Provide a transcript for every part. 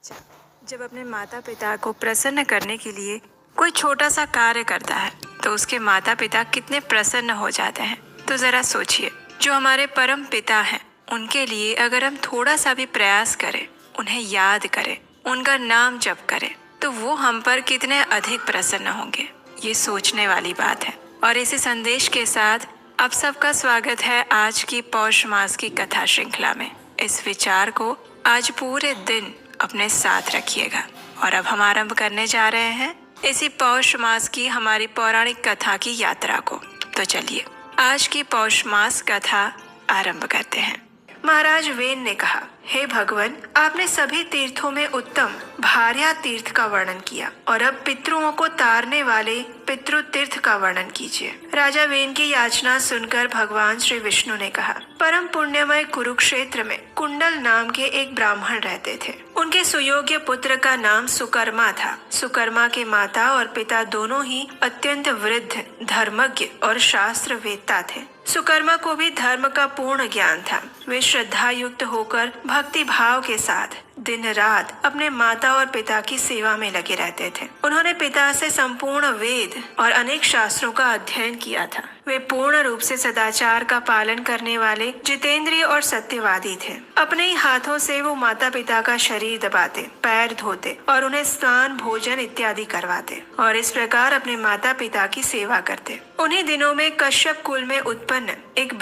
बच्चा जब अपने माता पिता को प्रसन्न करने के लिए कोई छोटा सा कार्य करता है तो उसके माता पिता कितने प्रसन्न हो जाते हैं। तो जरा सोचिए, जो हमारे परम पिता हैं उनके लिए अगर हम थोड़ा सा भी प्रयास करें, उन्हें याद करें, उनका नाम जप करें, तो वो हम पर कितने अधिक प्रसन्न होंगे। ये सोचने वाली बात है। और इसी संदेश के साथ आप सबका स्वागत है आज की पौष मास की कथा श्रृंखला में। इस विचार को आज पूरे दिन अपने साथ रखिएगा। और अब हम आरंभ करने जा रहे हैं इसी पौष मास की हमारी पौराणिक कथा की यात्रा को। तो चलिए आज की पौष मास कथा आरंभ करते हैं। महाराज वेन ने कहा, हे भगवान, आपने सभी तीर्थों में उत्तम भार्या तीर्थ का वर्णन किया और अब पितरों को तारने वाले पितृ तीर्थ का वर्णन कीजिए। राजा वेन की याचना सुनकर भगवान श्री विष्णु ने कहा, परम पुण्यमय कुरुक्षेत्र में कुंडल नाम के एक ब्राह्मण रहते थे। उनके सुयोग्य पुत्र का नाम सुकर्मा था। सुकर्मा के माता और पिता दोनों ही अत्यंत वृद्ध, धर्मज्ञ और शास्त्र वेत्ता थे। सुकर्मा को भी धर्म का पूर्ण ज्ञान था। वे श्रद्धा युक्त होकर भक्ति भाव के साथ दिन रात अपने माता और पिता की सेवा में लगे रहते थे। उन्होंने पिता से संपूर्ण वेद और अनेक शास्त्रों का अध्ययन किया था। वे पूर्ण रूप से सदाचार का पालन करने वाले जितेंद्रिय और सत्यवादी थे। अपने ही हाथों से वो माता पिता का शरीर दबाते, पैर धोते और उन्हें स्नान, भोजन इत्यादि करवाते और इस प्रकार अपने माता पिता की सेवा करते। उन्हीं दिनों में कश्यप कुल में उत्पन्न एक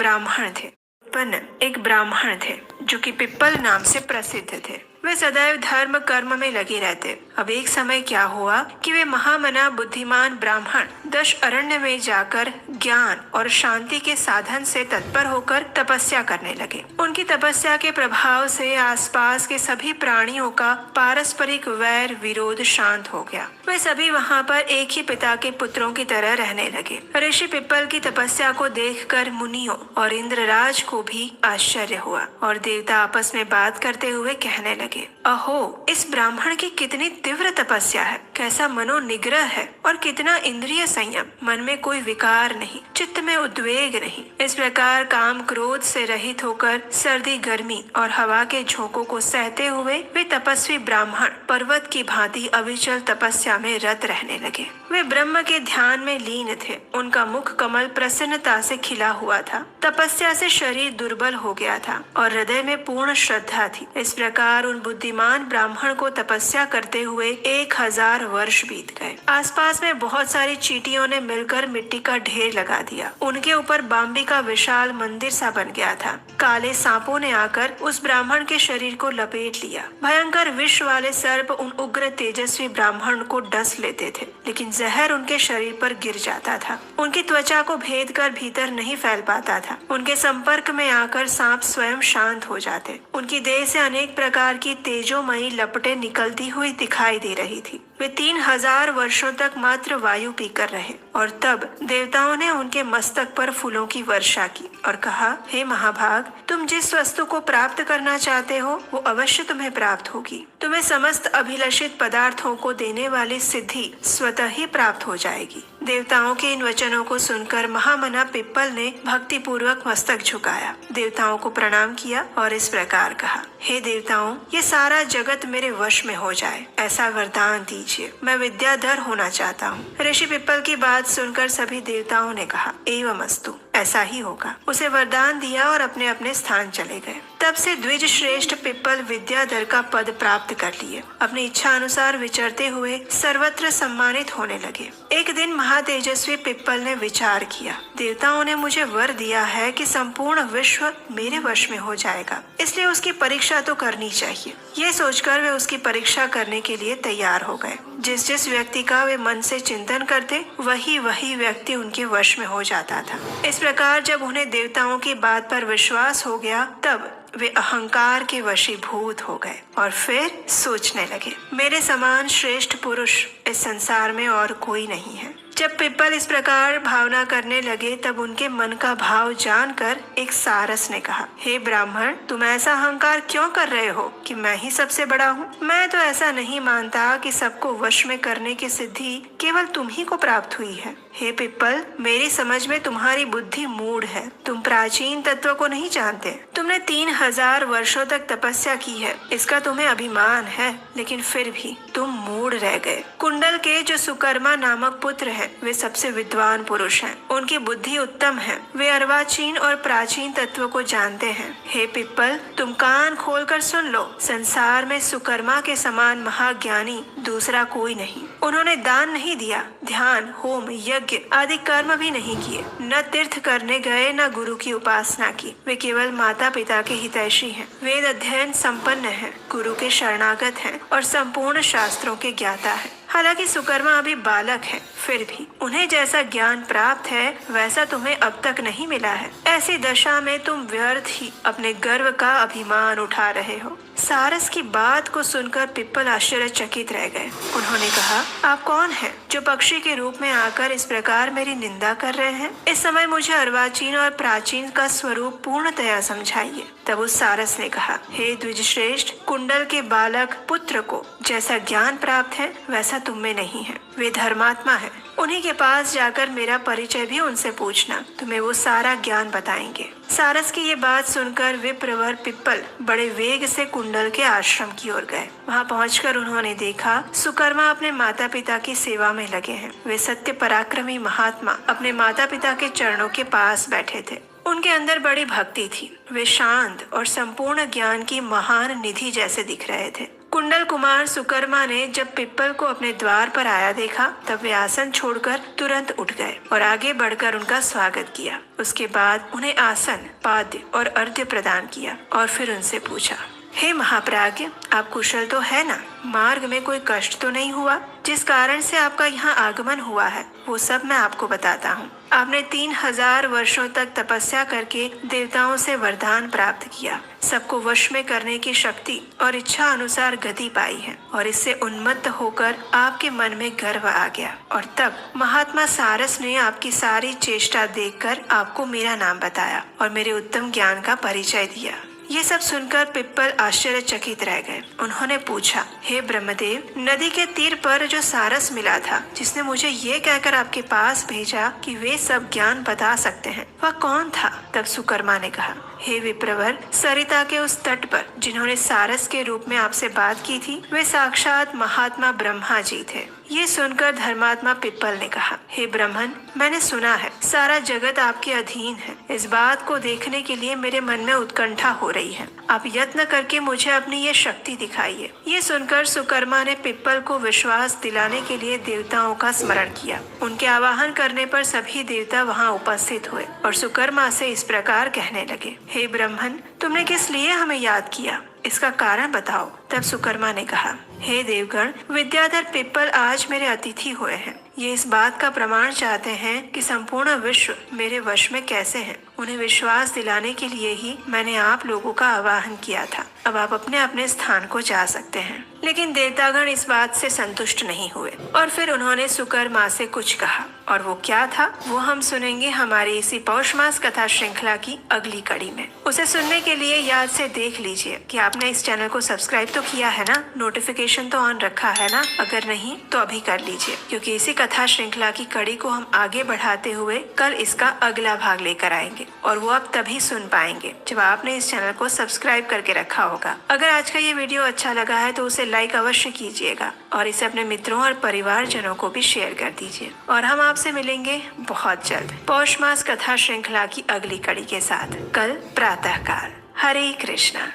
ब्राह्मण थे जो कि पिप्पल नाम से प्रसिद्ध थे। वे सदैव धर्म कर्म में लगे रहते। अब एक समय क्या हुआ कि वे महामना बुद्धिमान ब्राह्मण दश अरण्य में जाकर ज्ञान और शांति के साधन से तत्पर होकर तपस्या करने लगे। उनकी तपस्या के प्रभाव से आसपास के सभी प्राणियों का पारस्परिक वैर विरोध शांत हो गया। वे सभी वहाँ पर एक ही पिता के पुत्रों की तरह रहने लगे। ऋषि पिप्पल की तपस्या को देखकर मुनियों और इंद्रराज को भी आश्चर्य हुआ और देवता आपस में बात करते हुए कहने लगे, अहो, इस ब्राह्मण की कितनी तीव्र तपस्या है, कैसा मनोनिग्रह है और कितना इंद्रिय संयम। मन में कोई विकार नहीं, चित्त में उद्वेग नहीं। इस प्रकार काम क्रोध से रहित होकर सर्दी, गर्मी और हवा के झोंकों को सहते हुए वे तपस्वी ब्राह्मण पर्वत की भांति अविचल तपस्या में रत रहने लगे। वे ब्रह्म के ध्यान में लीन थे। उनका मुख कमल प्रसन्नता से खिला हुआ था। तपस्या से शरीर दुर्बल हो गया था और हृदय में पूर्ण श्रद्धा थी। इस प्रकार उन बुद्धिमान ब्राह्मण को तपस्या करते हुए 1000 वर्ष बीत गए। आसपास में बहुत सारी चींटियों ने मिलकर मिट्टी का ढेर लगा दिया। उनके ऊपर बाम्बी का विशाल मंदिर सा बन गया था। काले सांपों ने आकर उस ब्राह्मण के शरीर को लपेट लिया। भयंकर विष वाले सर्प उन उग्र तेजस्वी ब्राह्मण को डस लेते थे, लेकिन जहर उनके शरीर पर गिर जाता था। उनकी त्वचा को भेद कर भीतर नहीं फैल पाता था। उनके संपर्क में आकर सांप स्वयं शांत हो जाते। उनकी देह से अनेक प्रकार की तेजोमयी लपटें निकलती हुई दिखाई दे रही थी। वे 3000 वर्षों तक मात्र वायु पीकर रहे और तब देवताओं ने उनके मस्तक पर फूलों की वर्षा की और कहा, हे महाभाग, तुम जिस वस्तु को प्राप्त करना चाहते हो वो अवश्य तुम्हें प्राप्त होगी। तुम्हें समस्त अभिलषित पदार्थों को देने वाली सिद्धि स्वतः ही प्राप्त हो जाएगी। देवताओं के इन वचनों को सुनकर महामना पिप्पल ने भक्ति पूर्वक मस्तक झुकाया, देवताओं को प्रणाम किया और इस प्रकार कहा, हे देवताओं, ये सारा जगत मेरे वश में हो जाए, ऐसा वरदान दीजिए। मैं विद्याधर होना चाहता हूँ। ऋषि पिप्पल की बात सुनकर सभी देवताओं ने कहा, एवमस्तु, ऐसा ही होगा। उसे वरदान दिया और अपने अपने स्थान चले गए। तब से द्विज श्रेष्ठ पिप्पल विद्याधर का पद प्राप्त कर लिए। अपनी इच्छा अनुसार विचरते हुए सर्वत्र सम्मानित होने लगे। एक दिन महातेजस्वी पिप्पल ने विचार किया, देवताओं ने मुझे वर दिया है कि संपूर्ण विश्व मेरे वश में हो जाएगा, इसलिए उसकी परीक्षा तो करनी चाहिए। ये सोचकर वे उसकी परीक्षा करने के लिए तैयार हो गए। जिस जिस व्यक्ति का वे मन से चिंतन करते वही व्यक्ति उनके वश में हो जाता था। इस प्रकार जब उन्हें देवताओं की बात पर विश्वास हो गया तब वे अहंकार के वशीभूत हो गए और फिर सोचने लगे, मेरे समान श्रेष्ठ पुरुष इस संसार में और कोई नहीं है। जब पिप्पल इस प्रकार भावना करने लगे तब उनके मन का भाव जानकर एक सारस ने कहा, हे ब्राह्मण, तुम ऐसा अहंकार क्यों कर रहे हो कि मैं ही सबसे बड़ा हूँ? मैं तो ऐसा नहीं मानता कि सबको वश में करने की सिद्धि केवल तुम ही को प्राप्त हुई है। हे पिप्पल, मेरी समझ में तुम्हारी बुद्धि मूढ़ है। तुम प्राचीन तत्व को नहीं जानते। तुमने 3000 वर्षों तक तपस्या की है, इसका तुम्हें अभिमान है, लेकिन फिर भी तुम मूढ़ रह गए। कुंडल के जो सुकर्मा नामक पुत्र हैं, वे सबसे विद्वान पुरुष हैं। उनकी बुद्धि उत्तम है। वे अर्वाचीन और प्राचीन तत्व को जानते हैं। हे पिप्पल, तुम कान खोलकर सुन लो। संसार में सुकर्मा के समान महाज्ञानी दूसरा कोई नहीं। उन्होंने दान नहीं दिया, ध्यान, होम, यज्ञ आदि कर्म भी नहीं किए, न तीर्थ करने गए, न गुरु की उपासना की। वे केवल माता पिता के हितैषी हैं। वेद अध्ययन संपन्न हैं, गुरु के शरणागत हैं और संपूर्ण शास्त्रों के ज्ञाता हैं। हालांकि सुकर्मा अभी बालक है, फिर भी उन्हें जैसा ज्ञान प्राप्त है वैसा तुम्हें अब तक नहीं मिला है। ऐसी दशा में तुम व्यर्थ ही अपने गर्व का अभिमान उठा रहे हो। सारस की बात को सुनकर पिप्पल आश्चर्यचकित रह गए। उन्होंने कहा, आप कौन हैं जो पक्षी के रूप में आकर इस प्रकार मेरी निंदा कर रहे हैं? इस समय मुझे अर्वाचीन और प्राचीन का स्वरूप पूर्णतया समझाइए। तब उस सारस ने कहा, हे द्विजश्रेष्ठ, कुंडल के बालक पुत्र को जैसा ज्ञान प्राप्त है वैसा तुम में नहीं है। वे धर्मात्मा है। उन्हीं के पास जाकर मेरा परिचय भी उनसे पूछना, तुम्हें वो सारा ज्ञान बताएंगे। सारस की ये बात सुनकर विप्रवर पिप्पल बड़े वेग से कुंडल के आश्रम की ओर गए। वहाँ पहुंचकर उन्होंने देखा सुकर्मा अपने माता पिता की सेवा में लगे हैं। वे सत्य पराक्रमी महात्मा अपने माता पिता के चरणों के पास बैठे थे। उनके अंदर बड़ी भक्ति थी। वे शांत और संपूर्ण ज्ञान की महान निधि जैसे दिख रहे थे। कुंडल कुमार सुकर्मा ने जब पिप्पल को अपने द्वार पर आया देखा तब वे आसन छोड़कर तुरंत उठ गए और आगे बढ़कर उनका स्वागत किया। उसके बाद उन्हें आसन, पाद्य और अर्घ्य प्रदान किया और फिर उनसे पूछा, हे महाप्राज्ञ, आप कुशल तो है ना? मार्ग में कोई कष्ट तो नहीं हुआ जिस कारण से आपका यहाँ आगमन हुआ है? वो सब मैं आपको बताता हूँ। आपने 3000 वर्षों तक तपस्या करके देवताओं से वरदान प्राप्त किया, सबको वश में करने की शक्ति और इच्छा अनुसार गति पाई है और इससे उन्मत्त होकर आपके मन में गर्व आ गया और तब महात्मा सारस ने आपकी सारी चेष्टा देखकर आपको मेरा नाम बताया और मेरे उत्तम ज्ञान का परिचय दिया। ये सब सुनकर पिप्पल आश्चर्यचकित रह गए। उन्होंने पूछा, हे ब्रह्मदेव, नदी के तीर पर जो सारस मिला था जिसने मुझे ये कहकर आपके पास भेजा कि वे सब ज्ञान बता सकते हैं, वह कौन था? तब सुकर्मा ने कहा, हे विप्रवर, सरिता के उस तट पर जिन्होंने सारस के रूप में आपसे बात की थी वे साक्षात महात्मा ब्रह्मा जी थे। ये सुनकर धर्मात्मा पिप्पल ने कहा, हे ब्रह्मन, मैंने सुना है सारा जगत आपके अधीन है। इस बात को देखने के लिए मेरे मन में उत्कंठा हो रही है। आप यत्न करके मुझे अपनी ये शक्ति दिखाइए। ये सुनकर सुकर्मा ने पिप्पल को विश्वास दिलाने के लिए देवताओं का स्मरण किया। उनके आवाहन करने पर सभी देवता वहाँ उपस्थित हुए और सुकर्मा से इस प्रकार कहने लगे, हे ब्रह्मन, तुमने किस लिए हमें याद किया? इसका कारण बताओ। तब सुकर्मा ने कहा, हे देवगण, विद्याधर पिप्पल आज मेरे अतिथि हुए हैं। ये इस बात का प्रमाण चाहते हैं कि संपूर्ण विश्व मेरे वश में कैसे है। उन्हें विश्वास दिलाने के लिए ही मैंने आप लोगों का आवाहन किया था। अब आप अपने अपने स्थान को जा सकते हैं। लेकिन देवतागण इस बात से संतुष्ट नहीं हुए और फिर उन्होंने सुकर्मा से कुछ कहा, और वो क्या था वो हम सुनेंगे हमारी इसी पौष मास कथा श्रृंखला की अगली कड़ी में। उसे सुनने के लिए याद से देख लीजिए कि आपने इस चैनल को सब्सक्राइब तो किया है ना, नोटिफिकेशन तो ऑन रखा है ना। अगर नहीं तो अभी कर लीजिए, क्योंकि इसी कथा श्रृंखला की कड़ी को हम आगे बढ़ाते हुए कल इसका अगला भाग लेकर आएंगे और वो आप तभी सुन पाएंगे जब आपने इस चैनल को सब्सक्राइब करके रखा होगा। अगर आज का ये वीडियो अच्छा लगा है तो उसे लाइक अवश्य कीजिएगा और इसे अपने मित्रों और परिवारजनों को भी शेयर कर दीजिए। और हम आपसे मिलेंगे बहुत जल्द पौष मास कथा श्रृंखला की अगली कड़ी के साथ, कल प्रातः काल। हरे कृष्णा।